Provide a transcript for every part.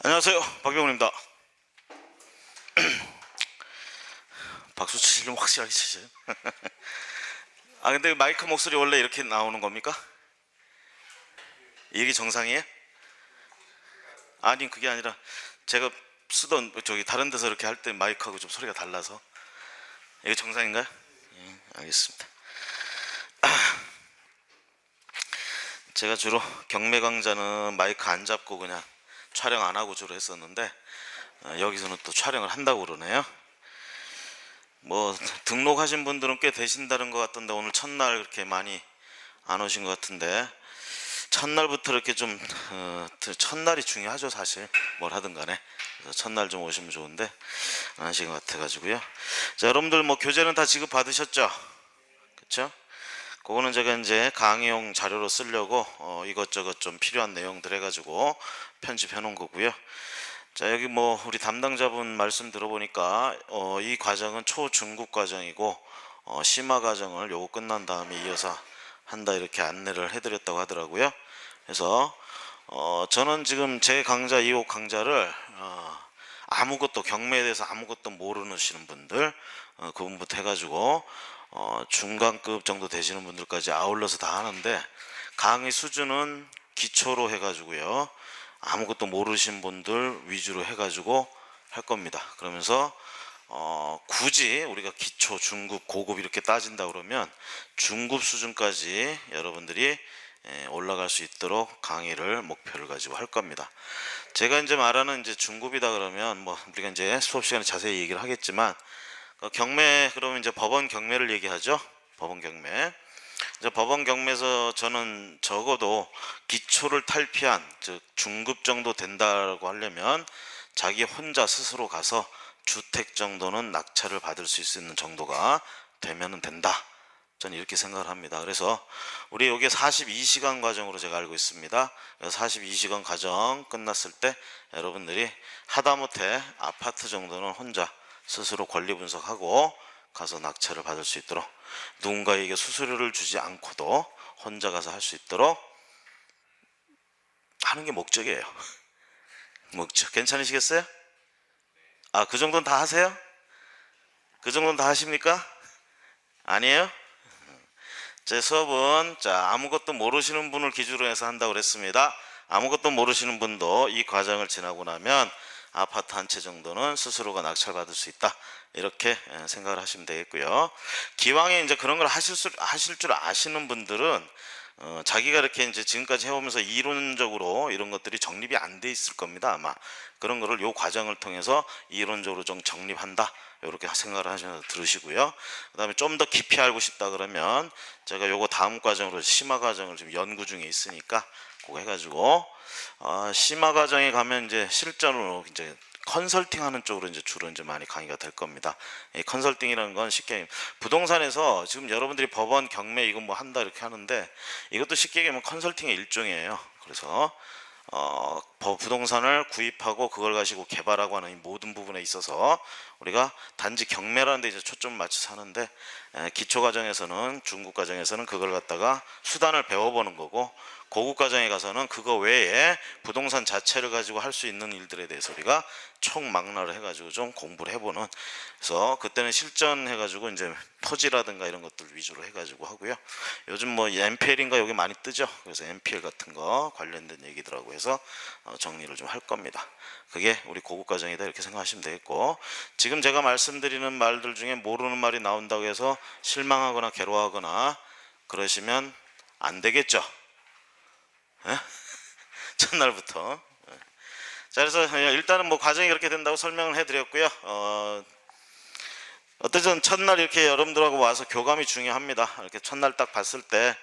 안녕하세요, 박병훈입니다. 박수 치시려면 확실하게 치세요. 근데 마이크 목소리 원래 이렇게 나오는 겁니까? 이게 정상이에요? 아니, 그게 아니라 제가 쓰던 저기 다른 데서 이렇게 할 때 마이크하고 좀 소리가 달라서. 이게 정상인가요? 예, 알겠습니다. 제가 주로 경매 강좌는 마이크 안 잡고 그냥 촬영 안 하고 주로 했었는데, 여기서는 또 촬영을 한다고 그러네요. 뭐 등록하신 분들은 꽤 되신다는 것 같던데, 오늘 첫날 그렇게 많이 안 오신 것 같은데, 첫날부터 이렇게 좀 첫날이 중요하죠, 사실. 뭘 하든 간에. 그래서 첫날 좀 오시면 좋은데 안 하신 것 같아 가지고요. 자, 여러분들 뭐 교재는 다 지급 받으셨죠? 그쵸? 그거는 제가 이제 강의용 자료로 쓰려고 이것저것 좀 필요한 내용들 해가지고 편집해 놓은 거고요. 자, 여기 뭐 우리 담당자분 말씀 들어보니까 이 과정은 초중급 과정이고, 심화 과정을 요거 끝난 다음에 이어서 한다, 이렇게 안내를 해드렸다고 하더라고요. 그래서 저는 지금 제 강좌 2호 강좌를 아무것도, 경매에 대해서 아무것도 모르시는 분들, 그분부터 해가지고 중간급 정도 되시는 분들까지 아울러서 다 하는데, 강의 수준은 기초로 해가지고요, 아무것도 모르신 분들 위주로 해가지고 할 겁니다. 그러면서 굳이 우리가 기초, 중급, 고급 이렇게 따진다 그러면 중급 수준까지 여러분들이 올라갈 수 있도록 강의를 목표를 가지고 할 겁니다. 제가 이제 말하는 이제 중급이다 그러면 뭐 우리가 이제 수업 시간에 자세히 얘기를 하겠지만, 경매 그러면 이제 법원 경매를 얘기하죠. 법원 경매. 이제 법원 경매에서 저는 적어도 기초를 탈피한, 즉 중급 정도 된다고 하려면 자기 혼자 스스로 가서 주택 정도는 낙찰을 받을 수 있는 정도가 되면 된다, 저는 이렇게 생각을 합니다. 그래서 우리 여기 42시간 과정으로 제가 알고 있습니다. 42시간 과정 끝났을 때 여러분들이 하다못해 아파트 정도는 혼자 스스로 권리 분석하고 가서 낙찰을 받을 수 있도록, 누군가에게 수수료를 주지 않고도 혼자 가서 할 수 있도록 하는 게 목적이에요. 목적. 괜찮으시겠어요? 그 정도는 다 하세요? 그 정도는 다 하십니까? 아니에요? 제 수업은 아무것도 모르시는 분을 기준으로 해서 한다고 그랬습니다. 아무것도 모르시는 분도 이 과정을 지나고 나면 아파트 한 채 정도는 스스로가 낙찰받을 수 있다, 이렇게 생각을 하시면 되겠고요. 기왕에 이제 그런 걸 하실 줄 아시는 분들은 자기가 이렇게 이제 지금까지 해오면서 이론적으로 이런 것들이 정립이 안 돼 있을 겁니다. 아마 그런 거를 요 과정을 통해서 이론적으로 좀 정립한다, 이렇게 생각을 하셔서 들으시고요. 그 다음에 좀 더 깊이 알고 싶다 그러면 제가 요거 다음 과정으로 심화 과정을 지금 연구 중에 있으니까 그거 해가지고 심화 과정에 가면 이제 실전으로 이제 컨설팅 하는 쪽으로 이제 주로 이제 많이 강의가 될 겁니다. 이 컨설팅이라는 건 쉽게 부동산에서 지금 여러분들이 법원 경매 이거 뭐 한다 이렇게 하는데, 이것도 쉽게 얘기하면 컨설팅의 일종이에요. 그래서 부동산을 구입하고 그걸 가지고 개발하고 하는 이 모든 부분에 있어서 우리가 단지 경매라는 데 이제 초점을 맞춰서 하는데, 기초 과정에서는, 중급 과정에서는 그걸 갖다가 수단을 배워보는 거고, 고급 과정에 가서는 그거 외에 부동산 자체를 가지고 할 수 있는 일들에 대해서 우리가 총망라를 해가지고 좀 공부를 해보는, 그래서 그때는 실전해가지고 이제 토지라든가 이런 것들 위주로 해가지고 하고요. 요즘 뭐 MPL인가 여기 많이 뜨죠. 그래서 MPL 같은 거 관련된 얘기들하고 해서 정리를 좀 할 겁니다. 그게 우리 고급 과정이다, 이렇게 생각하시면 되겠고, 지금 제가 말씀드리는 말들 중에 모르는 말이 나온다고 해서 실망하거나 괴로워하거나 그러시면 안 되겠죠. 첫날부터. 자, 그래서 일단은 뭐 과정이 그렇게 된다고 설명을 해드렸고요. 어쨌든 첫날 이렇게 여러분들하고 와서 교감이 중요합니다. 이렇게 첫날 딱 봤을 때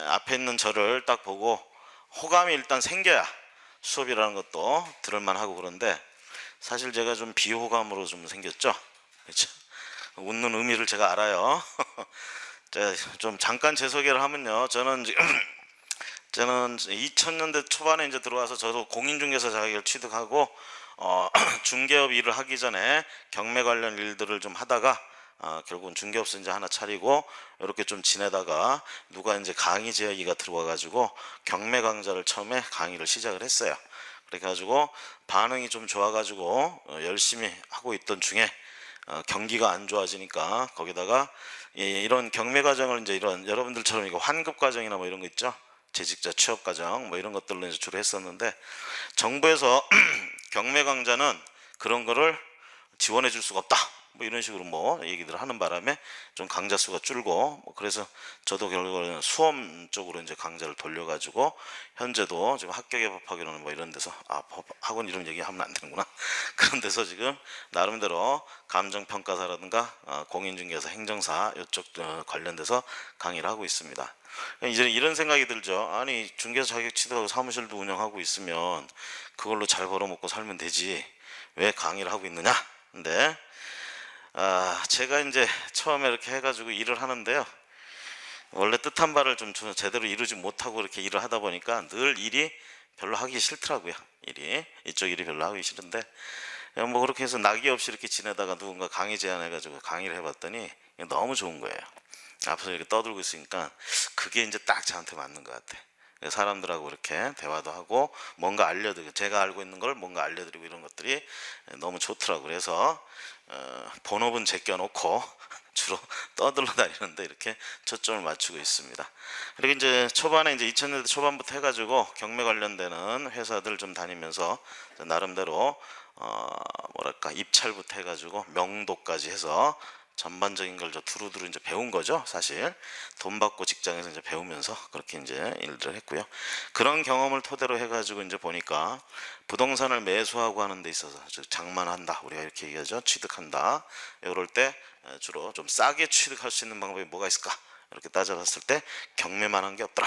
앞에 있는 저를 딱 보고 호감이 일단 생겨야 수업이라는 것도 들을만 하고, 그런데 사실 제가 좀 비호감으로 좀 생겼죠. 그렇죠? 웃는 의미를 제가 알아요. 제가 좀 잠깐 제 소개를 하면요, 저는 2000년대 초반에 이제 들어와서 저도 공인중개사 자격을 취득하고 중개업 일을 하기 전에 경매 관련 일들을 좀 하다가 결국은 중개업소 이제 하나 차리고 이렇게 좀 지내다가 누가 이제 강의 제의가 들어와 가지고 경매 강좌를 처음에 강의를 시작을 했어요. 그래 가지고 반응이 좀 좋아가지고 열심히 하고 있던 중에 경기가 안 좋아지니까 거기다가 이런 경매 과정을 이제 이런 여러분들처럼 이거 환급 과정이나 뭐 이런 거 있죠. 재직자 취업 과정 뭐 이런 것들로 이제 주로 했었는데 정부에서 경매 강좌는 그런 거를 지원해 줄 수가 없다. 뭐 이런 식으로 뭐 얘기들을 하는 바람에 좀 강좌 수가 줄고 뭐 그래서 저도 결국은 수험 쪽으로 이제 강좌를 돌려가지고 현재도 지금 합격에 법하기로는 뭐 이런 데서 학원 이름 얘기하면 안 되는구나. 그런 데서 지금 나름대로 감정평가사라든가 공인중개사 행정사 이쪽 관련돼서 강의를 하고 있습니다. 이제 이런 생각이 들죠. 아니 중개사 자격 취득하고 사무실도 운영하고 있으면 그걸로 잘 벌어먹고 살면 되지 왜 강의를 하고 있느냐. 근데 제가 이제 처음에 이렇게 해가지고 일을 하는데요. 원래 뜻한 바를 좀 제대로 이루지 못하고 이렇게 일을 하다 보니까 늘 일이 별로 하기 싫더라고요. 이쪽 일이 별로 하기 싫은데 뭐 그렇게 해서 낙이 없이 이렇게 지내다가 누군가 강의 제안해가지고 강의를 해봤더니 너무 좋은 거예요. 앞서 이렇게 떠들고 있으니까 그게 이제 딱 저한테 맞는 것 같아. 사람들하고 이렇게 대화도 하고 뭔가 알려드리고 제가 알고 있는 걸 뭔가 알려드리고 이런 것들이 너무 좋더라고요. 그래서 본업은 제껴놓고 주로 떠들러 다니는데 이렇게 초점을 맞추고 있습니다. 그리고 이제 초반에 이제 2000년대 초반부터 해가지고 경매 관련되는 회사들 좀 다니면서 나름대로 뭐랄까 입찰부터 해가지고 명도까지 해서 전반적인 걸 저 두루두루 이제 배운 거죠. 사실 돈 받고 직장에서 이제 배우면서 그렇게 이제 일을 했고요. 그런 경험을 토대로 해가지고 이제 보니까 부동산을 매수하고 하는 데 있어서 즉 장만한다 우리가 이렇게 얘기하죠. 취득한다. 이럴 때 주로 좀 싸게 취득할 수 있는 방법이 뭐가 있을까? 이렇게 따져봤을 때 경매만 한 게 없더라.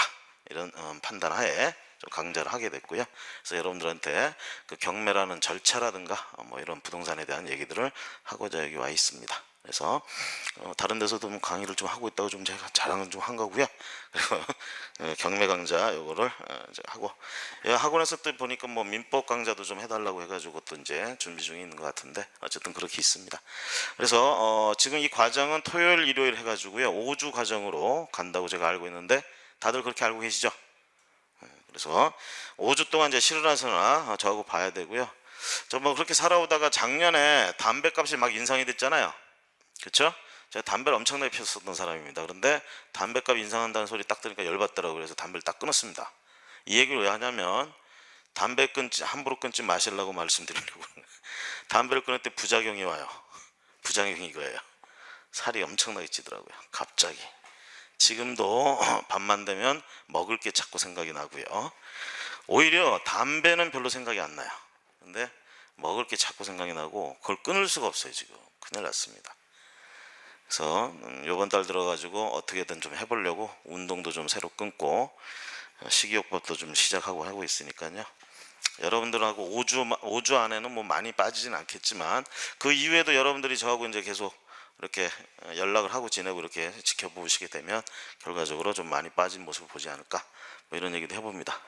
이런 판단하에 좀 강좌를 하게 됐고요. 그래서 여러분들한테 그 경매라는 절차라든가 뭐 이런 부동산에 대한 얘기들을 하고자 여기 와 있습니다. 그래서 다른 데서도 뭐 강의를 좀 하고 있다고 좀 제가 자랑을 좀 한 거고요. 그리고 경매 강좌 요거를 이제 하고 학원에서 또 보니까 뭐 민법 강좌도 좀 해달라고 해가지고 또 이제 준비 중에 있는 것 같은데 어쨌든 그렇게 있습니다. 그래서 지금 이 과정은 토요일 일요일 해가지고요 5주 과정으로 간다고 제가 알고 있는데 다들 그렇게 알고 계시죠? 그래서 5주 동안 이제 실을하서나 저하고 봐야 되고요. 저 뭐 그렇게 살아오다가 작년에 담배값이 막 인상이 됐잖아요. 그렇죠? 제가 담배를 엄청나게 피웠었던 사람입니다. 그런데 담배값 인상한다는 소리 딱 들으니까 열받더라고요. 그래서 담배를 딱 끊었습니다. 이 얘기를 왜 하냐면 담배 끊지 함부로 끊지 마시려고 말씀드리려고. 담배를 끊을 때 부작용이 와요. 부작용이 이거예요. 살이 엄청나게 찌더라고요. 갑자기. 지금도 밤만 되면 먹을 게 자꾸 생각이 나고요. 오히려 담배는 별로 생각이 안 나요. 근데 먹을 게 자꾸 생각이 나고 그걸 끊을 수가 없어요. 지금 큰일 났습니다. 그래서 요번 달 들어가지고 어떻게든 좀 해보려고 운동도 좀 새로 끊고 식이요법도 좀 시작하고 하고 있으니까요. 여러분들하고 5주 안에는 뭐 많이 빠지진 않겠지만 그 이후에도 여러분들이 저하고 이제 계속 이렇게 연락을 하고 지내고 이렇게 지켜보시게 되면 결과적으로 좀 많이 빠진 모습을 보지 않을까 뭐 이런 얘기도 해봅니다.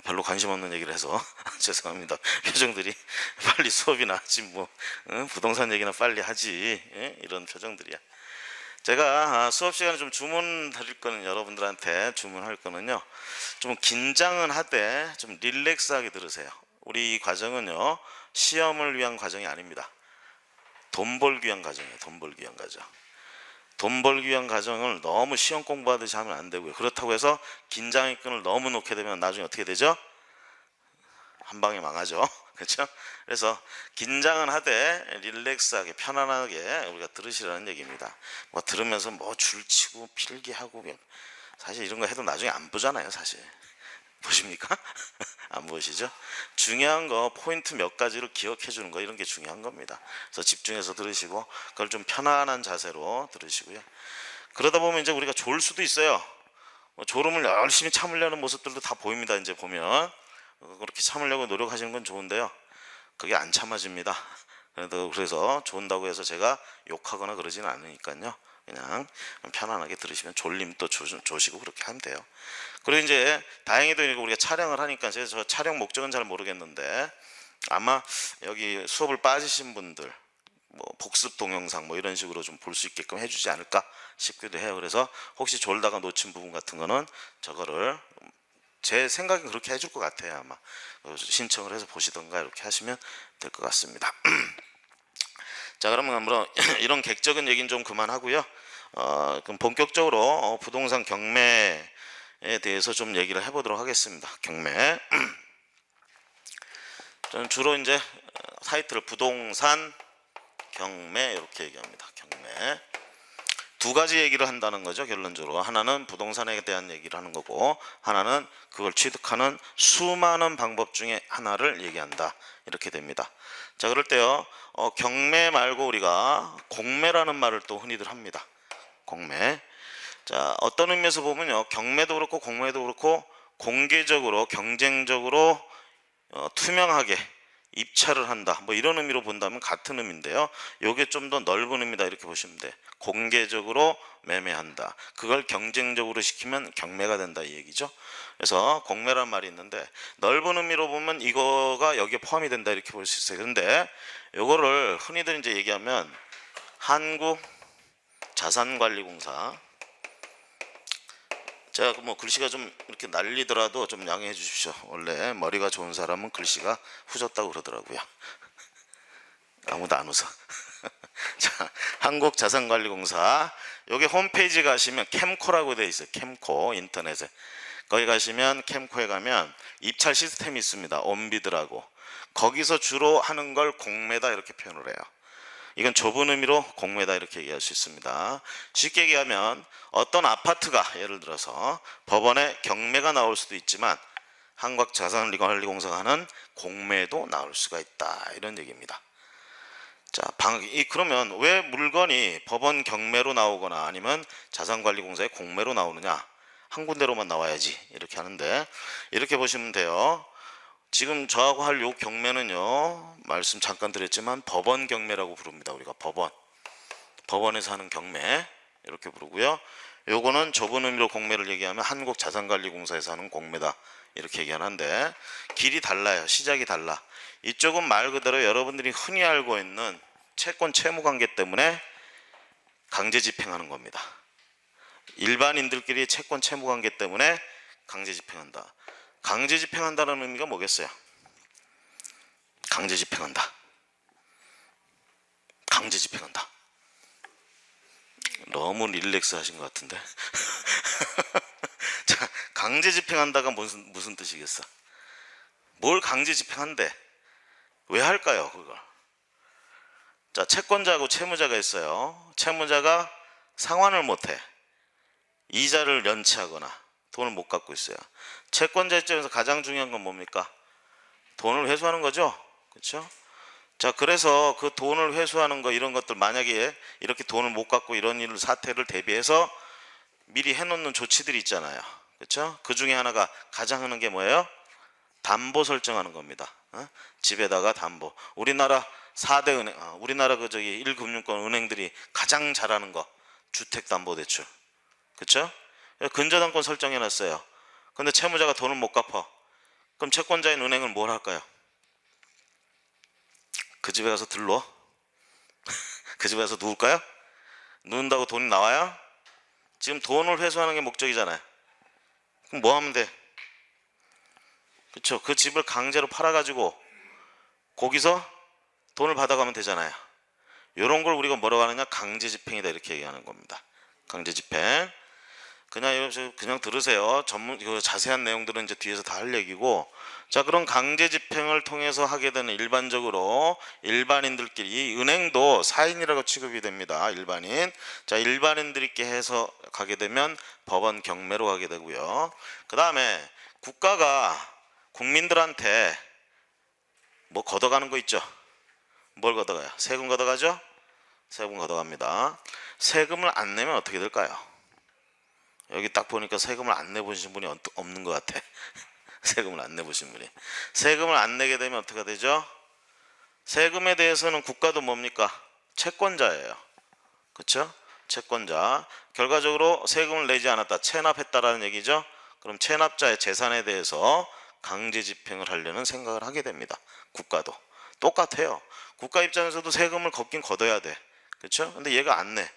별로 관심 없는 얘기를 해서 죄송합니다. 표정들이 빨리 수업이나 하지 뭐 부동산 얘기나 빨리 하지 이런 표정들이야. 제가 수업 시간에 좀 주문 드릴 거는 여러분들한테 주문할 거는요 좀 긴장은 하되 좀 릴렉스하게 들으세요. 우리 이 과정은요 시험을 위한 과정이 아닙니다. 돈 벌기 위한 과정이에요. 돈 벌기 위한 과정. 돈 벌기 위한 과정을 너무 시험 공부하듯이 하면 안 되고요. 그렇다고 해서 긴장의 끈을 너무 놓게 되면 나중에 어떻게 되죠? 한 방에 망하죠. 그렇죠? 그래서 긴장은 하되 릴렉스하게 편안하게 우리가 들으시라는 얘기입니다. 뭐 들으면서 뭐 줄치고 필기하고 사실 이런 거 해도 나중에 안 보잖아요. 사실 보십니까? 안 보시죠? 중요한 거 포인트 몇 가지를 기억해 주는 거 이런 게 중요한 겁니다. 그래서 집중해서 들으시고 그걸 좀 편안한 자세로 들으시고요. 그러다 보면 이제 우리가 졸 수도 있어요. 졸음을 열심히 참으려는 모습들도 다 보입니다. 이제 보면 그렇게 참으려고 노력하시는 건 좋은데요. 그게 안 참아집니다. 그래서 좋은다고 해서 제가 욕하거나 그러지는 않으니까요. 그냥 편안하게 들으시면 졸림도 조시고 그렇게 하면 돼요. 그리고 이제 다행히도 우리가 촬영을 하니까 제가 저 촬영 목적은 잘 모르겠는데 아마 여기 수업을 빠지신 분들 뭐 복습 동영상 뭐 이런 식으로 좀 볼 수 있게끔 해주지 않을까 싶기도 해요. 그래서 혹시 졸다가 놓친 부분 같은 거는 저거를 제 생각엔 그렇게 해줄 것 같아요. 아마 신청을 해서 보시던가 이렇게 하시면 될 것 같습니다. 자, 그러면 뭐 이런 객적인 얘기는 좀 그만하고요. 그럼 본격적으로 부동산 경매에 대해서 좀 얘기를 해보도록 하겠습니다. 경매. 저는 주로 이제 타이틀을 부동산 경매 이렇게 얘기합니다. 경매. 두 가지 얘기를 한다는 거죠. 결론적으로 하나는 부동산에 대한 얘기를 하는 거고, 하나는 그걸 취득하는 수많은 방법 중에 하나를 얘기한다, 이렇게 됩니다. 자, 그럴 때요, 경매 말고 우리가 공매라는 말을 또 흔히들 합니다. 공매. 자, 어떤 의미에서 보면요, 경매도 그렇고 공매도 그렇고 공개적으로 경쟁적으로 투명하게 입찰을 한다, 뭐 이런 의미로 본다면 같은 의미인데요, 요게 좀 더 넓은 의미다 이렇게 보시면 돼. 공개적으로 매매한다, 그걸 경쟁적으로 시키면 경매가 된다, 이 얘기죠. 그래서 공매란 말이 있는데 넓은 의미로 보면 이거가 여기에 포함이 된다 이렇게 볼 수 있어요. 그런데 요거를 흔히들 이제 얘기하면 한국자산관리공사, 제가 뭐 글씨가 좀 이렇게 날리더라도 좀 양해해 주십시오. 원래 머리가 좋은 사람은 글씨가 후졌다고 그러더라고요. 아무도 안 웃어. 자, 한국자산관리공사, 여기 홈페이지 가시면 캠코라고 되어 있어요. 캠코, 인터넷에 거기 가시면 캠코에 가면 입찰 시스템이 있습니다. 온비드라고. 거기서 주로 하는 걸 공매다 이렇게 표현을 해요. 이건 좁은 의미로 공매다 이렇게 얘기할 수 있습니다. 쉽게 얘기하면 어떤 아파트가 예를 들어서 법원에 경매가 나올 수도 있지만 한국자산관리공사가 하는 공매도 나올 수가 있다, 이런 얘기입니다. 자, 그러면 왜 물건이 법원 경매로 나오거나 아니면 자산관리공사의 공매로 나오느냐? 한 군데로만 나와야지 이렇게 하는데, 이렇게 보시면 돼요. 지금 저하고 할 요 경매는요, 말씀 잠깐 드렸지만 법원 경매라고 부릅니다. 우리가 법원에서 하는 경매 이렇게 부르고요. 요거는 좁은 의미로 공매를 얘기하면 한국자산관리공사에서 하는 공매다 이렇게 얘기하는데, 길이 달라요. 시작이 달라. 이쪽은 말 그대로 여러분들이 흔히 알고 있는 채권 채무관계 때문에 강제 집행하는 겁니다. 일반인들끼리 채권 채무관계 때문에 강제 집행한다. 강제 집행한다는 의미가 뭐겠어요? 강제 집행한다. 강제 집행한다. 너무 릴렉스 하신 것 같은데. 자, 강제 집행한다가 무슨 뜻이겠어? 뭘 강제 집행한대? 왜 할까요, 그걸? 자, 채권자하고 채무자가 있어요. 채무자가 상환을 못해. 이자를 연체하거나 돈을 못 갚고 있어요. 채권자 입장에서 가장 중요한 건 뭡니까? 돈을 회수하는 거죠. 그렇죠? 자, 그래서 그 돈을 회수하는 거, 이런 것들, 만약에 이렇게 돈을 못 갚고 이런 일 사태를 대비해서 미리 해놓는 조치들이 있잖아요. 그렇죠? 그 중에 하나가 가장 하는 게 뭐예요? 담보 설정하는 겁니다. 집에다가 담보. 우리나라 4대 은행, 우리나라 1금융권 은행들이 가장 잘하는 거, 주택담보대출. 그렇죠? 근저당권 설정해 놨어요. 근데 채무자가 돈을 못 갚아. 그럼 채권자인 은행은 뭘 할까요? 그 집에 가서 들러? 그 집에 가서 누울까요? 누운다고 돈이 나와요? 지금 돈을 회수하는 게 목적이잖아요. 그럼 뭐 하면 돼? 그렇죠? 그 집을 강제로 팔아가지고 거기서 돈을 받아가면 되잖아요. 이런 걸 우리가 뭐라고 하느냐? 강제 집행이다 이렇게 얘기하는 겁니다. 강제 집행. 그냥 들으세요. 자세한 내용들은 이제 뒤에서 다 할 얘기고. 자, 그런 강제 집행을 통해서 하게 되는 일반적으로 일반인들끼리, 은행도 사인이라고 취급이 됩니다. 일반인. 자, 일반인들끼리 해서 가게 되면 법원 경매로 가게 되고요. 그 다음에 국가가 국민들한테 뭐 걷어가는 거 있죠? 뭘 걷어가요? 세금 걷어가죠? 세금 걷어갑니다. 세금을 안 내면 어떻게 될까요? 여기 딱 보니까 세금을 안 내보신 분이 없는 것 같아. 세금을 안 내보신 분이. 세금을 안 내게 되면 어떻게 되죠? 세금에 대해서는 국가도 뭡니까? 채권자예요. 그렇죠? 채권자. 결과적으로 세금을 내지 않았다, 체납했다라는 얘기죠. 그럼 체납자의 재산에 대해서 강제 집행을 하려는 생각을 하게 됩니다. 국가도 똑같아요. 국가 입장에서도 세금을 걷긴 걷어야 돼. 그렇죠? 근데 얘가 안 내.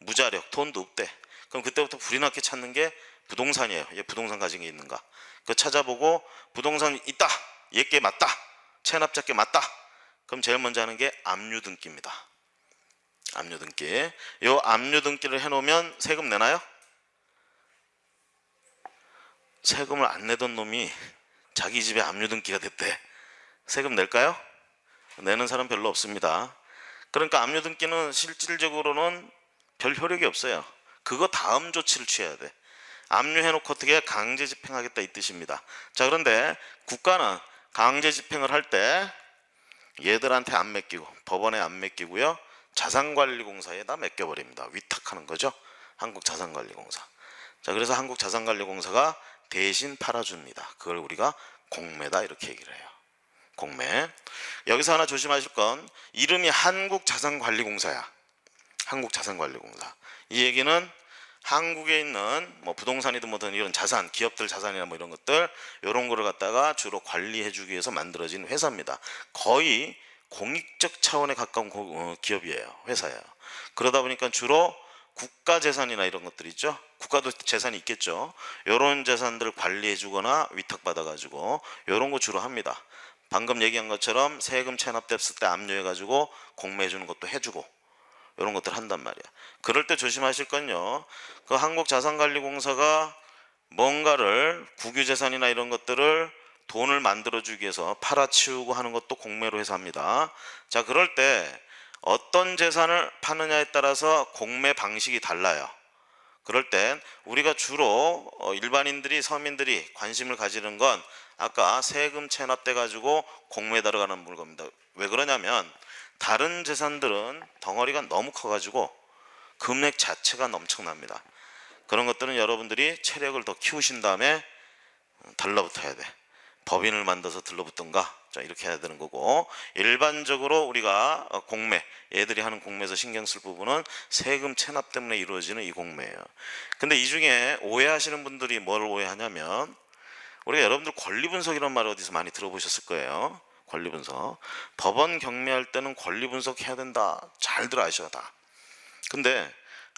무자력, 돈도 없대. 그럼 그때부터 불이 나게 찾는 게 부동산이에요. 얘 부동산 가진 게 있는가? 그 찾아보고 부동산 있다. 얘께 맞다. 체납자께 맞다. 그럼 제일 먼저 하는 게 압류 등기입니다. 압류 등기. 요 압류 등기를 해놓으면 세금 내나요? 세금을 안 내던 놈이 자기 집에 압류 등기가 됐대. 세금 낼까요? 내는 사람 별로 없습니다. 그러니까 압류 등기는 실질적으로는 별 효력이 없어요. 그거 다음 조치를 취해야 돼. 압류해놓고 어떻게 강제 집행하겠다 이 뜻입니다. 자, 그런데 국가는 강제 집행을 할 때 얘들한테 안 맡기고 법원에 안 맡기고요, 자산관리공사에다 맡겨버립니다. 위탁하는 거죠. 한국자산관리공사. 자, 그래서 한국자산관리공사가 대신 팔아줍니다. 그걸 우리가 공매다 이렇게 얘기를 해요. 공매. 여기서 하나 조심하실 건 이름이 한국자산관리공사야. 한국자산관리공사. 이 얘기는 한국에 있는 뭐 부동산이든 뭐든 이런 자산, 기업들 자산이나 뭐 이런 것들, 이런 거를 갖다가 주로 관리해주기 위해서 만들어진 회사입니다. 거의 공익적 차원에 가까운 기업이에요. 회사예요. 그러다 보니까 주로 국가 재산이나 이런 것들 있죠. 국가도 재산이 있겠죠. 이런 재산들을 관리해주거나 위탁받아가지고 이런 거 주로 합니다. 방금 얘기한 것처럼 세금 체납됐을 때 압류해가지고 공매해주는 것도 해주고 이런 것들 한단 말이야. 그럴 때 조심하실 건요, 그 한국자산관리공사가 뭔가를 국유재산이나 이런 것들을 돈을 만들어주기 위해서 팔아치우고 하는 것도 공매로 해서 합니다. 자, 그럴 때 어떤 재산을 파느냐에 따라서 공매 방식이 달라요. 그럴 땐 우리가 주로 일반인들이, 서민들이 관심을 가지는 건 아까 세금 체납돼 가지고 공매에 들어가는 물건입니다. 왜 그러냐면 다른 재산들은 덩어리가 너무 커가지고 금액 자체가 엄청납니다. 그런 것들은 여러분들이 체력을 더 키우신 다음에 달라붙어야 돼. 법인을 만들어서 들러붙던가, 자, 이렇게 해야 되는 거고, 일반적으로 우리가 공매, 얘들이 하는 공매에서 신경 쓸 부분은 세금 체납 때문에 이루어지는 이 공매예요. 근데 이 중에 오해하시는 분들이 뭘 오해하냐면, 우리가 여러분들 권리분석이라는 말을 어디서 많이 들어보셨을 거예요. 권리분석. 법원 경매할 때는 권리분석 해야 된다. 잘들 아셔 다. 근데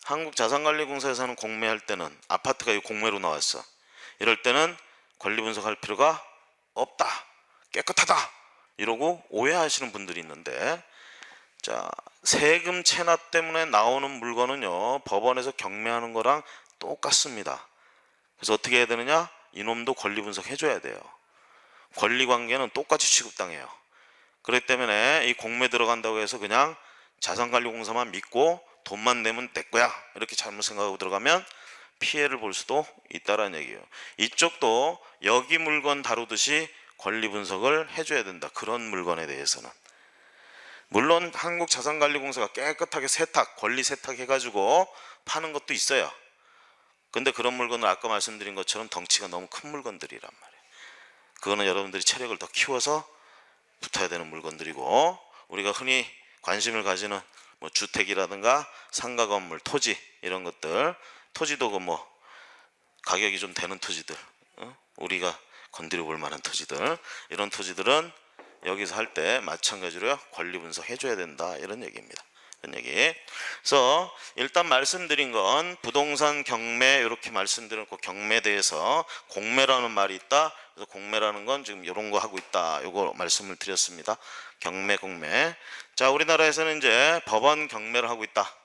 한국자산관리공사에서 하는 공매할 때는, 아파트가 이 공매로 나왔어. 이럴 때는 권리분석할 필요가 없다. 깨끗하다. 이러고 오해하시는 분들이 있는데, 자, 세금 체납 때문에 나오는 물건은요, 법원에서 경매하는 거랑 똑같습니다. 그래서 어떻게 해야 되느냐? 이놈도 권리 분석 해줘야 돼요. 권리관계는 똑같이 취급당해요. 그렇기 때문에 이 공매 들어간다고 해서 그냥 자산관리공사만 믿고 돈만 내면 될 거야 이렇게 잘못 생각하고 들어가면 피해를 볼 수도 있다라는 얘기예요. 이쪽도 여기 물건 다루듯이 권리 분석을 해줘야 된다. 그런 물건에 대해서는. 물론 한국자산관리공사가 깨끗하게 세탁, 권리 세탁해가지고 파는 것도 있어요. 근데 그런 물건을 아까 말씀드린 것처럼 덩치가 너무 큰 물건들이란 말이에요. 그거는 여러분들이 체력을 더 키워서 붙어야 되는 물건들이고, 우리가 흔히 관심을 가지는 뭐 주택이라든가 상가 건물, 토지 이런 것들, 토지도 그 뭐 가격이 좀 되는 토지들, 우리가 건드려 볼 만한 토지들, 이런 토지들은 여기서 할 때 마찬가지로요 권리 분석 해줘야 된다 이런 얘기입니다. 이런 얘기. 그래서 일단 말씀드린 건 부동산 경매 이렇게 말씀드렸고, 경매에 대해서 공매라는 말이 있다. 그래서 공매라는 건 지금 이런 거 하고 있다. 요거 말씀을 드렸습니다. 경매, 공매. 자, 우리나라에서는 이제 법원 경매를 하고 있다.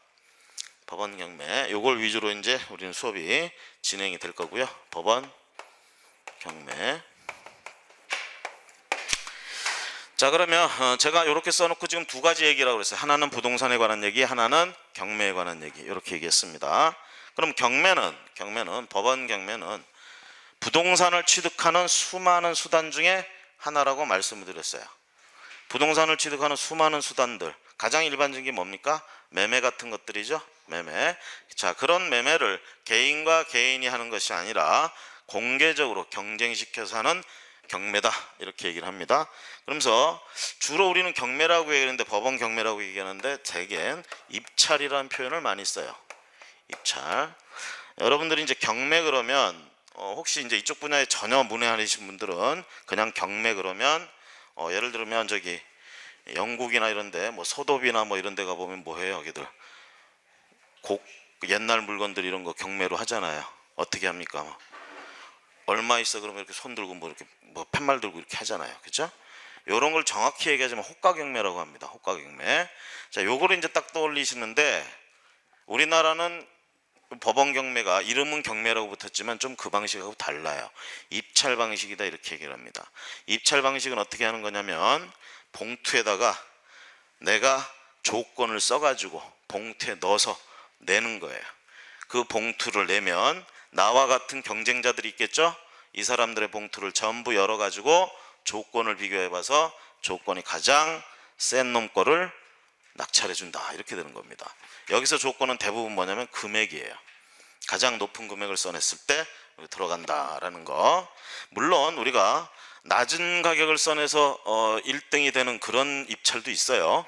법원 경매. 요걸 위주로 이제 우리는 수업이 진행이 될 거고요. 법원 경매. 자, 그러면 제가 이렇게 써놓고 지금 두 가지 얘기라고 그랬어요. 하나는 부동산에 관한 얘기, 하나는 경매에 관한 얘기. 이렇게 얘기했습니다. 그럼 경매는 법원 경매는 부동산을 취득하는 수많은 수단 중에 하나라고 말씀을 드렸어요. 부동산을 취득하는 수많은 수단들, 가장 일반적인 게 뭡니까? 매매 같은 것들이죠. 매매. 자, 그런 매매를 개인과 개인이 하는 것이 아니라 공개적으로 경쟁시켜서 하는 경매다 이렇게 얘기를 합니다. 그러면서 주로 우리는 경매라고 얘기하는데, 법원 경매라고 얘기하는데 대개는 입찰이라는 표현을 많이 써요. 입찰. 여러분들이 이제 경매 그러면 혹시 이제 이쪽 분야에 전혀 문외 아니신 분들은 그냥 경매 그러면 예를 들면 저기 영국이나 이런데 뭐 소도비나 뭐 이런 데 가보면 뭐 해요? 여기들 옛날 물건들 이런 거 경매로 하잖아요. 어떻게 합니까? 얼마 있어? 그러면 이렇게 손 들고 뭐 이렇게 뭐 팻말 들고 이렇게 하잖아요. 그죠? 요런 걸 정확히 얘기하자면 호가경매라고 합니다. 호가경매. 자, 요거를 이제 딱 떠올리시는데, 우리나라는 법원 경매가 이름은 경매라고 붙었지만 좀 그 방식하고 달라요. 입찰 방식이다 이렇게 얘기를 합니다. 입찰 방식은 어떻게 하는 거냐면, 봉투에다가 내가 조건을 써가지고 봉투에 넣어서 내는 거예요. 그 봉투를 내면 나와 같은 경쟁자들이 있겠죠. 이 사람들의 봉투를 전부 열어가지고 조건을 비교해봐서 조건이 가장 센 놈 거를 낙찰해준다 이렇게 되는 겁니다. 여기서 조건은 대부분 뭐냐면 금액이에요. 가장 높은 금액을 써냈을 때 들어간다라는 거. 물론 우리가 낮은 가격을 써내서 1등이 되는 그런 입찰도 있어요.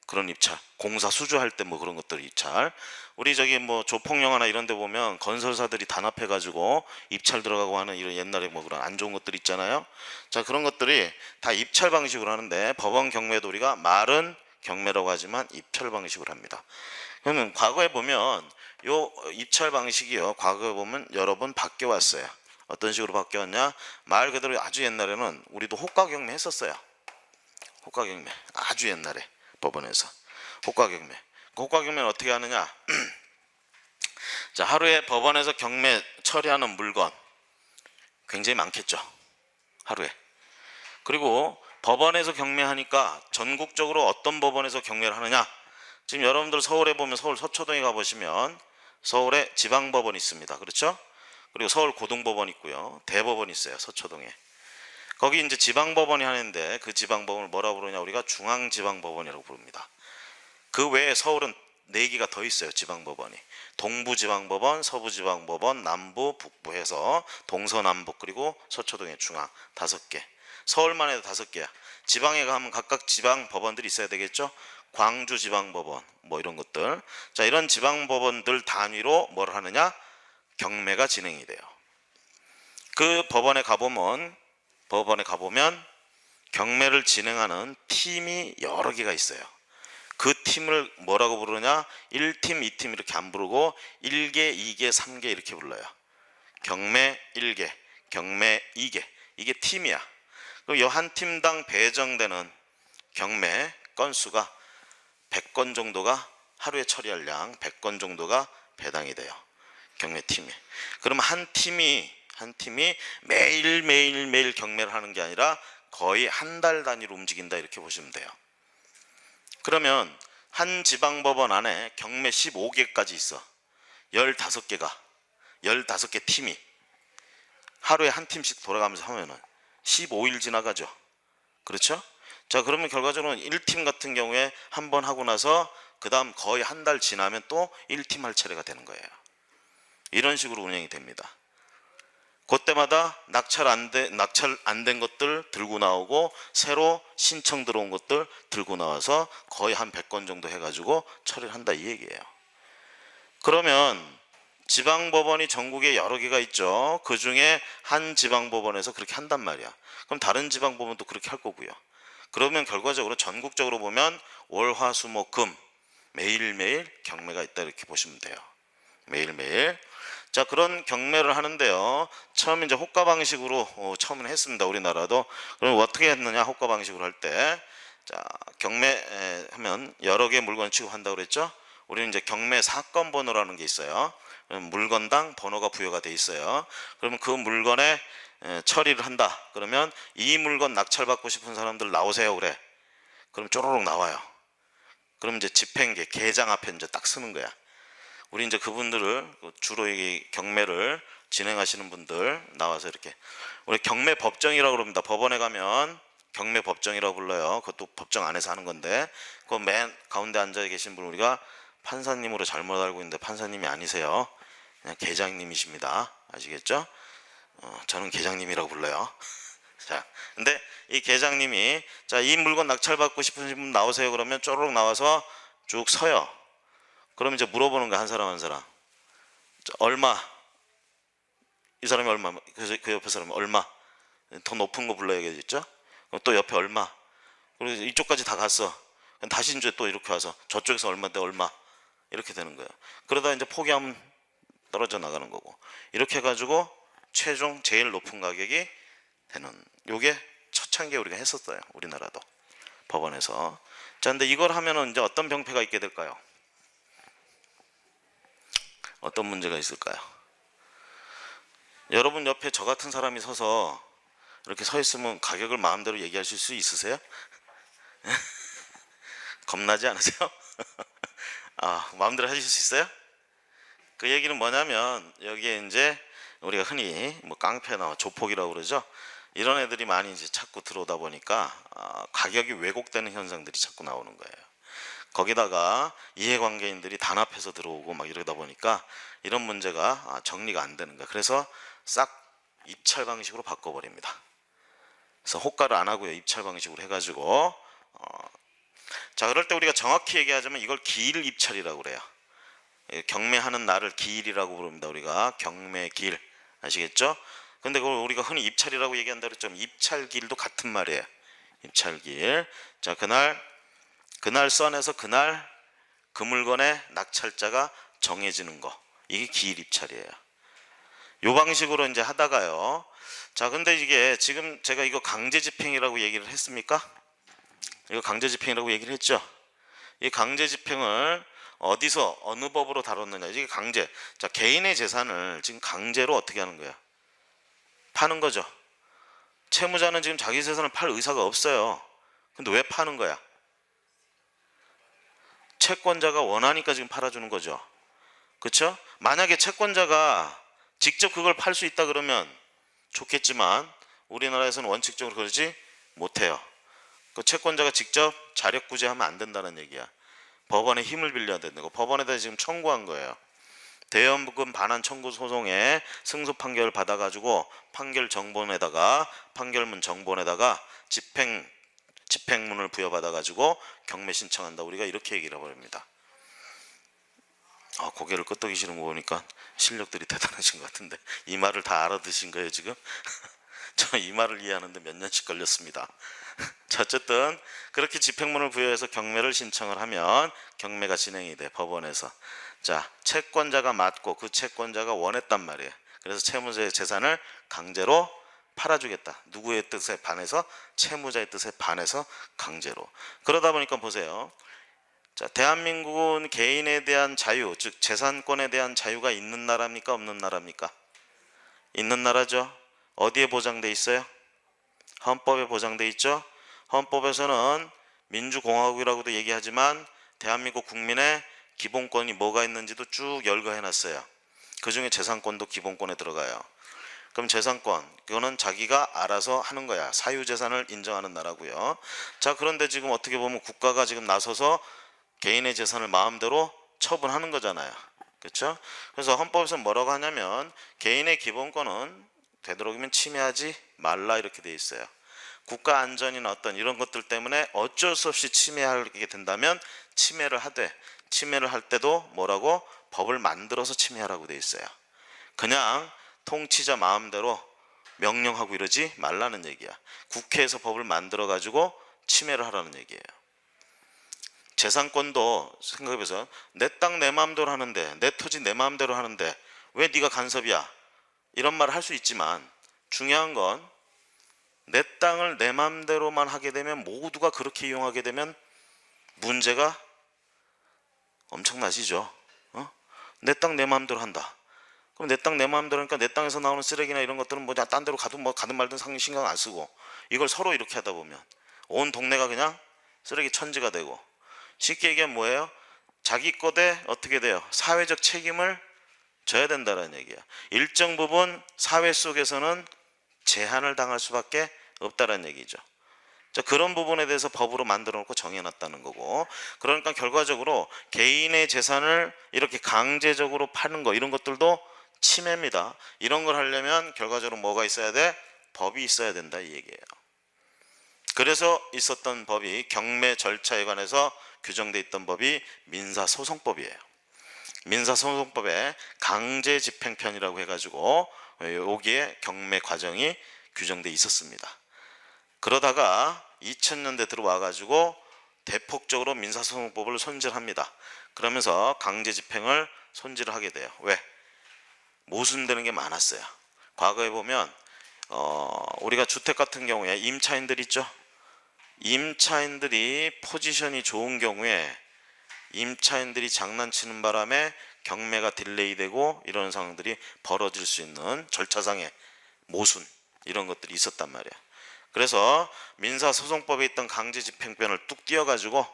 그런 입찰, 공사 수주할 때 뭐 그런 것들 입찰. 우리 저기 뭐 조폭영화나 이런 데 보면 건설사들이 단합해 가지고 입찰 들어가고 하는 이런 옛날에 뭐 그런 안 좋은 것들 있잖아요. 자, 그런 것들이 다 입찰 방식으로 하는데, 법원 경매도 우리가 말은 경매라고 하지만 입찰 방식으로 합니다. 그러면 과거에 보면 요 입찰 방식이요, 과거에 보면 여러 번 바뀌어 왔어요. 어떤 식으로 바뀌어 왔냐? 말 그대로 아주 옛날에는 우리도 호가경매 했었어요. 호가경매 아주 옛날에 법원에서 호가경매. 호가경매는 어떻게 하느냐? 자, 하루에 법원에서 경매 처리하는 물건 굉장히 많겠죠, 하루에. 그리고 법원에서 경매하니까 전국적으로 어떤 법원에서 경매를 하느냐? 지금 여러분들 서울에 보면 서울 서초동에 가보시면 서울에 지방법원이 있습니다. 그렇죠? 그리고 서울 고등법원 있고요, 대법원 있어요, 서초동에. 거기 이제 지방법원이 하는데, 그 지방법원을 뭐라고 부르냐? 우리가 중앙지방법원이라고 부릅니다. 그 외에 서울은 4개가 더 있어요, 지방법원이. 동부지방법원, 서부지방법원, 남부, 북부 해서 동서남북, 그리고 서초동의 중앙 5개. 서울만 해도 5개야. 지방에 가면 각각 지방법원들이 있어야 되겠죠. 광주지방법원 뭐 이런 것들. 자, 이런 지방법원들 단위로 뭘 하느냐? 경매가 진행이 돼요. 그 법원에 가보면 경매를 진행하는 팀이 여러 개가 있어요. 그 팀을 뭐라고 부르냐? 1팀, 2팀 이렇게 안 부르고 1개, 2개, 3개 이렇게 불러요. 경매 1개, 경매 2개. 이게 팀이야. 그럼 이 한 팀당 배정되는 경매 건수가 100건 정도가, 하루에 처리할 양 100건 정도가 배당이 돼요, 경매팀이. 그럼 한 팀이 매일 경매를 하는 게 아니라 거의 한 달 단위로 움직인다 이렇게 보시면 돼요. 그러면 한 지방법원 안에 경매 15개까지 있어. 15개 팀이 하루에 한 팀씩 돌아가면서 하면은 15일 지나가죠. 그렇죠? 자, 그러면 결과적으로는 1팀 같은 경우에 한 번 하고 나서 그 다음 거의 한 달 지나면 또 1팀 할 차례가 되는 거예요. 이런 식으로 운영이 됩니다. 그때마다 낙찰 안 된 것들 들고 나오고, 새로 신청 들어온 것들 들고 나와서 거의 한 100건 정도 해가지고 처리를 한다 이 얘기예요. 그러면 지방법원이 전국에 여러 개가 있죠. 그 중에 한 지방법원에서 그렇게 한단 말이야. 그럼 다른 지방법원도 그렇게 할 거고요. 그러면 결과적으로 전국적으로 보면 월, 화, 수, 목, 금 매일매일 경매가 있다 이렇게 보시면 돼요. 매일매일. 자, 그런 경매를 하는데요, 처음 이제 호가 방식으로 처음은 했습니다, 우리나라도. 그럼 어떻게 했느냐? 호가 방식으로 할 때, 자, 경매 하면 여러 개 물건 취급한다고 그랬죠. 우리는 이제 경매 사건 번호라는 게 있어요. 물건당 번호가 부여가 돼 있어요. 그러면 그 물건에 처리를 한다. 그러면 이 물건 낙찰받고 싶은 사람들 나오세요 그래. 그럼 쪼로록 나와요. 그럼 이제 집행계 계장 앞에 이제 딱 쓰는 거야. 우리 이제 그분들을, 주로 이 경매를 진행하시는 분들 나와서 이렇게, 우리 경매 법정이라고 그럽니다. 법원에 가면 경매 법정이라고 불러요. 그것도 법정 안에서 하는 건데, 그 맨 가운데 앉아 계신 분 우리가 판사님으로 잘못 알고 있는데 판사님이 아니세요. 그냥 계장님이십니다. 아시겠죠? 저는 계장님이라고 불러요. 자, 근데 이 계장님이, 자, 이 물건 낙찰받고 싶으신 분 나오세요 그러면 쪼르륵 나와서 쭉 서요. 그럼 이제 물어보는 거야, 한 사람 한 사람. 얼마? 이 사람이 얼마? 그 옆에 사람이 얼마? 더 높은 거 불러야겠죠? 그럼 또 옆에 얼마? 그리고 이쪽까지 다 갔어. 다시 이제 또 이렇게 와서 저쪽에서 얼마인데 얼마? 이렇게 되는 거예요. 그러다 이제 포기하면 떨어져 나가는 거고, 이렇게 해가지고 최종 제일 높은 가격이 되는, 요게 초창기에 우리가 했었어요. 우리나라도 법원에서. 자, 근데 이걸 하면은 이제 어떤 병폐가 있게 될까요? 어떤 문제가 있을까요? 여러분 옆에 저 같은 사람이 서서 이렇게 서 있으면 가격을 마음대로 얘기하실 수 있으세요? 겁나지 않으세요? 마음대로 하실 수 있어요? 그 얘기는 뭐냐면, 여기에 이제 우리가 흔히 뭐 깡패나 조폭이라고 그러죠. 이런 애들이 많이 이제 자꾸 들어오다 보니까 가격이 왜곡되는 현상들이 자꾸 나오는 거예요. 거기다가 이해관계인들이 단합해서 들어오고 막 이러다 보니까 이런 문제가 정리가 안 되는 거예요. 그래서 싹 입찰 방식으로 바꿔버립니다. 그래서 호가를 안 하고요, 입찰 방식으로 해가지고. 자, 그럴 때 우리가 정확히 얘기하자면 이걸 기일 입찰이라고 그래요. 경매하는 날을 기일이라고 부릅니다. 우리가 경매기일, 아시겠죠? 근데 그걸 우리가 흔히 입찰이라고 얘기한다 그랬죠. 입찰기일도 같은 말이에요. 입찰기일. 자, 그날 선에서 그날 그 물건의 낙찰자가 정해지는 거, 이게 기일 입찰이에요. 요 방식으로 이제 하다가요. 자, 근데 이게 지금 제가 이거 강제 집행이라고 얘기를 했습니까? 이거 강제 집행이라고 얘기를 했죠. 이 강제 집행을 어디서 어느 법으로 다뤘느냐, 이게 강제. 자, 개인의 재산을 지금 강제로 어떻게 하는 거야? 파는 거죠. 채무자는 지금 자기 재산을 팔 의사가 없어요. 근데 왜 파는 거야? 채권자가 원하니까 지금 팔아주는 거죠. 그렇죠? 만약에 채권자가 직접 그걸 팔 수 있다 그러면 좋겠지만 우리나라에서는 원칙적으로 그러지 못해요. 그 채권자가 직접 자력구제하면 안 된다는 얘기야. 법원의 힘을 빌려야 되는 거. 법원에다 지금 청구한 거예요. 대여금 반환 청구 소송에 승소 판결을 받아가지고 판결 정본에다가, 판결문 정본에다가 집행문을 부여받아가지고 경매 신청한다. 우리가 이렇게 얘기를 해버립니다. 고개를 끄덕이시는 거 보니까 실력들이 대단하신 것 같은데, 이 말을 다 알아드신 거예요 지금? 저 이 말을 이해하는데 몇 년씩 걸렸습니다. 자, 어쨌든 그렇게 집행문을 부여해서 경매를 신청을 하면 경매가 진행이 돼, 법원에서. 자, 채권자가 맞고 그 채권자가 원했단 말이에요. 그래서 채무자의 재산을 강제로 팔아주겠다. 누구의 뜻에 반해서? 채무자의 뜻에 반해서 강제로. 그러다 보니까 보세요. 자, 대한민국은 개인에 대한 자유, 즉 재산권에 대한 자유가 있는 나라입니까? 없는 나라입니까? 있는 나라죠. 어디에 보장돼 있어요? 헌법에 보장돼 있죠. 헌법에서는 민주공화국이라고도 얘기하지만 대한민국 국민의 기본권이 뭐가 있는지도 쭉 열거해 놨어요. 그 중에 재산권도 기본권에 들어가요. 그럼 재산권, 그거는 자기가 알아서 하는 거야. 사유재산을 인정하는 나라고요. 자, 그런데 지금 어떻게 보면 국가가 지금 나서서 개인의 재산을 마음대로 처분하는 거잖아요. 그렇죠? 그래서 헌법에서 뭐라고 하냐면 개인의 기본권은 되도록이면 침해하지 말라, 이렇게 돼 있어요. 국가 안전이나 어떤 이런 것들 때문에 어쩔 수 없이 침해하게 된다면 침해를 하되, 침해를 할 때도 뭐라고? 법을 만들어서 침해하라고 돼 있어요. 그냥 통치자 마음대로 명령하고 이러지 말라는 얘기야. 국회에서 법을 만들어 가지고 침해를 하라는 얘기예요. 재산권도 생각해보세요. 내 땅 내 마음대로 하는데, 내 토지 내 마음대로 하는데 왜 네가 간섭이야? 이런 말을 할 수 있지만 중요한 건 내 땅을 내 마음대로만 하게 되면, 모두가 그렇게 이용하게 되면 문제가 엄청나시죠. 내 땅 내 마음대로 한다. 그럼 내 땅 내 마음대로 하니까 내 땅에서 나오는 쓰레기나 이런 것들은 뭐 딴 데로 가든 뭐 가든 말든 상관 신경 안 쓰고, 이걸 서로 이렇게 하다 보면 온 동네가 그냥 쓰레기 천지가 되고, 쉽게 얘기하면 뭐예요? 자기 거대 어떻게 돼요? 사회적 책임을 져야 된다는 얘기야. 일정 부분 사회 속에서는 제한을 당할 수밖에 없다는 얘기죠. 자, 그런 부분에 대해서 법으로 만들어 놓고 정해놨다는 거고, 그러니까 결과적으로 개인의 재산을 이렇게 강제적으로 파는 거, 이런 것들도 침해입니다. 이런 걸 하려면 결과적으로 뭐가 있어야 돼? 법이 있어야 된다, 이 얘기예요. 그래서 있었던 법이, 경매 절차에 관해서 규정돼 있던 법이 민사소송법이에요. 민사소송법에 강제집행편이라고 해가지고 여기에 경매 과정이 규정돼 있었습니다. 그러다가 2000년대 들어와 가지고 대폭적으로 민사소송법을 손질합니다. 그러면서 강제집행을 손질을 하게 돼요. 왜? 모순되는 게 많았어요. 과거에 보면 우리가 주택 같은 경우에 임차인들 있죠. 임차인들이 포지션이 좋은 경우에 임차인들이 장난치는 바람에 경매가 딜레이되고 이런 상황들이 벌어질 수 있는 절차상의 모순 이런 것들이 있었단 말이야. 그래서 민사소송법에 있던 강제집행변을 뚝 띄어가지고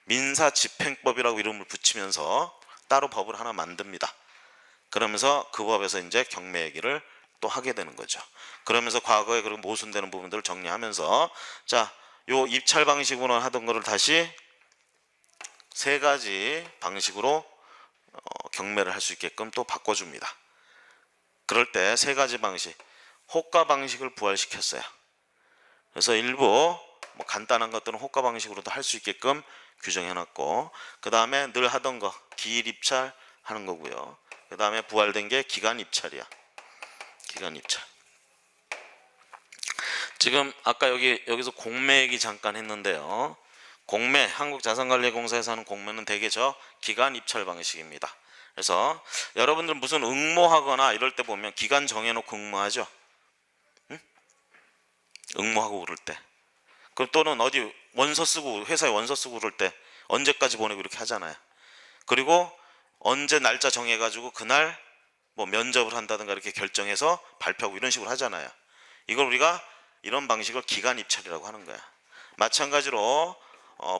민사집행법이라고 이름을 붙이면서 따로 법을 하나 만듭니다. 그러면서 그 법에서 이제 경매 얘기를 또 하게 되는 거죠. 그러면서 과거에 그런 모순되는 부분들을 정리하면서 자, 요 입찰 방식으로 하던 거를 다시 세 가지 방식으로 경매를 할 수 있게끔 또 바꿔줍니다. 그럴 때 세 가지 방식, 호가 방식을 부활시켰어요. 그래서 일부 뭐 간단한 것들은 호가 방식으로도 할 수 있게끔 규정해놨고, 그 다음에 늘 하던 거 기일 입찰 하는 거고요. 그 다음에 부활된 게 기간 입찰이야. 기간 입찰. 지금 아까 여기서 공매 얘기 잠깐 했는데요. 공매, 한국자산관리공사에서 하는 공매는 대개 저 기간 입찰 방식입니다. 그래서 여러분들 무슨 응모하거나 이럴 때 보면 기간 정해놓고 응모하죠. 응? 응모하고 그럴 때. 그럼 또는 어디 원서 쓰고 회사에 원서 쓰고 그럴 때 언제까지 보내고 이렇게 하잖아요. 그리고 언제 날짜 정해가지고 그날 뭐 면접을 한다든가 이렇게 결정해서 발표하고 이런 식으로 하잖아요. 이걸 우리가 이런 방식을 기간 입찰이라고 하는 거야. 마찬가지로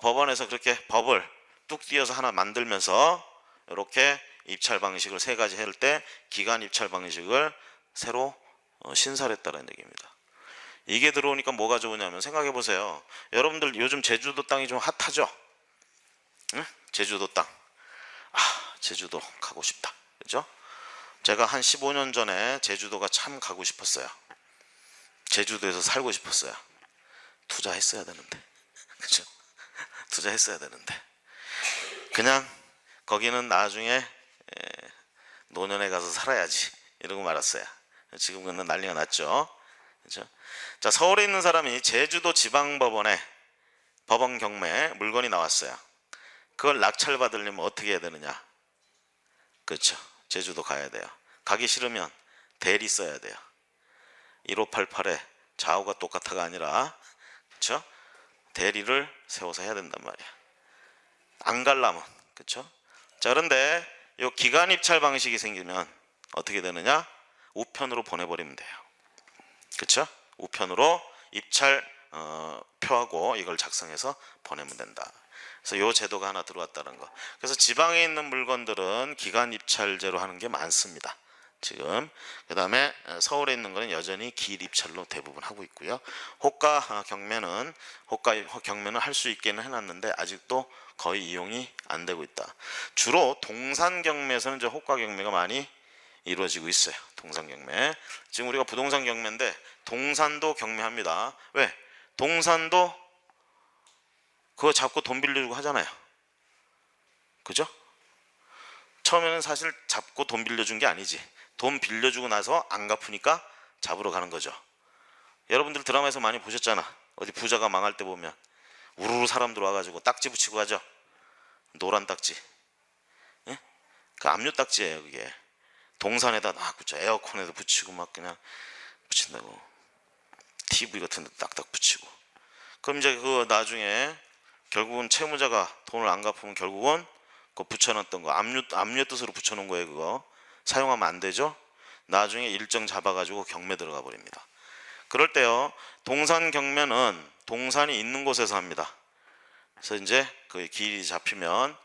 법원에서 그렇게 법을 뚝 띄어서 하나 만들면서 이렇게 입찰 방식을 세 가지 할 때 기간 입찰 방식을 새로 신설을 했다는 얘기입니다. 이게 들어오니까 뭐가 좋으냐면 생각해 보세요. 여러분들 요즘 제주도 땅이 좀 핫하죠? 응? 제주도 땅. 제주도 가고 싶다. 그죠? 제가 한 15년 전에 제주도가 참 가고 싶었어요. 제주도에서 살고 싶었어요. 투자했어야 되는데. 그죠? 투자했어야 되는데. 그냥 거기는 나중에 노년에 가서 살아야지 이러고 말았어요. 지금 근데 난리가 났죠. 그죠? 자, 서울에 있는 사람이 제주도 지방법원에 법원 경매 물건이 나왔어요. 그걸 낙찰 받으려면 어떻게 해야 되느냐? 그렇죠. 제주도 가야 돼요. 가기 싫으면 대리 써야 돼요. 1588에 좌우가 똑같아가 아니라, 그렇죠? 대리를 세워서 해야 된단 말이야. 안 갈라면, 그렇죠? 자, 그런데 이 기간 입찰 방식이 생기면 어떻게 되느냐? 우편으로 보내버리면 돼요. 그렇죠? 우편으로 입찰 표하고 이걸 작성해서 보내면 된다. 그래서 이 제도가 하나 들어왔다는 거. 그래서 지방에 있는 물건들은 기간 입찰제로 하는 게 많습니다. 지금. 그 다음에 서울에 있는 거는 여전히 기일 입찰로 대부분 하고 있고요. 호가 경매는 할 수 있게는 해놨는데 아직도 거의 이용이 안 되고 있다. 주로 동산 경매에서는 이제 호가 경매가 많이 이루어지고 있어요. 동산 경매. 지금 우리가 부동산 경매인데 동산도 경매합니다. 왜? 동산도 그거 잡고 돈 빌려주고 하잖아요. 그죠? 처음에는 사실 잡고 돈 빌려준 게 아니지. 돈 빌려주고 나서 안 갚으니까 잡으러 가는 거죠. 여러분들 드라마에서 많이 보셨잖아. 어디 부자가 망할 때 보면 우르르 사람들 와가지고 딱지 붙이고 가죠. 노란 딱지. 예? 그 압류 딱지예요. 그게 동산에다 막 붙여, 에어컨에도 붙이고 막 그냥 붙인다고. TV 같은 데 딱딱 붙이고. 그럼 이제 그 나중에 결국은 채무자가 돈을 안 갚으면 결국은 그 붙여놨던 거 압류의 뜻으로 붙여놓은 거예요. 그거 사용하면 안 되죠. 나중에 일정 잡아가지고 경매 들어가 버립니다. 그럴 때요, 동산 경매는 동산이 있는 곳에서 합니다. 그래서 이제 그 길이 잡히면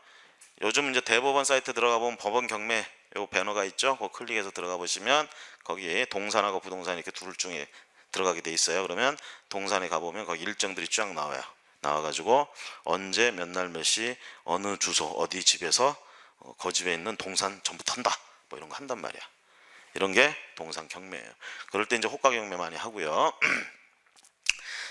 요즘 이제 대법원 사이트 들어가 보면 법원 경매 요 배너가 있죠. 그거 클릭해서 들어가 보시면 거기에 동산하고 부동산 이렇게 둘 중에 들어가게 돼 있어요. 그러면 동산에 가보면 거기 일정들이 쫙 나와요. 나와가지고 언제 몇 날 몇 시 어느 주소 어디 집에서 그 집에 있는 동산 전부 턴다 뭐 이런 거 한단 말이야. 이런 게 동산 경매예요. 그럴 때 이제 호가 경매 많이 하고요.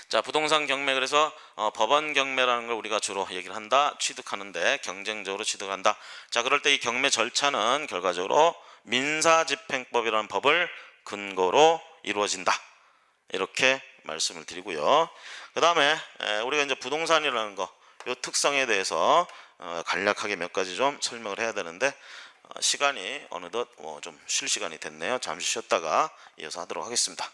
자, 부동산 경매. 그래서 법원 경매라는 걸 우리가 주로 얘기를 한다. 취득하는데 경쟁적으로 취득한다. 자, 그럴 때 이 경매 절차는 결과적으로 민사집행법이라는 법을 근거로 이루어진다. 이렇게 말씀을 드리고요. 그 다음에 우리가 이제 부동산이라는 거, 요 특성에 대해서 간략하게 몇 가지 좀 설명을 해야 되는데, 시간이 어느덧 좀 쉴 시간이 됐네요. 잠시 쉬었다가 이어서 하도록 하겠습니다.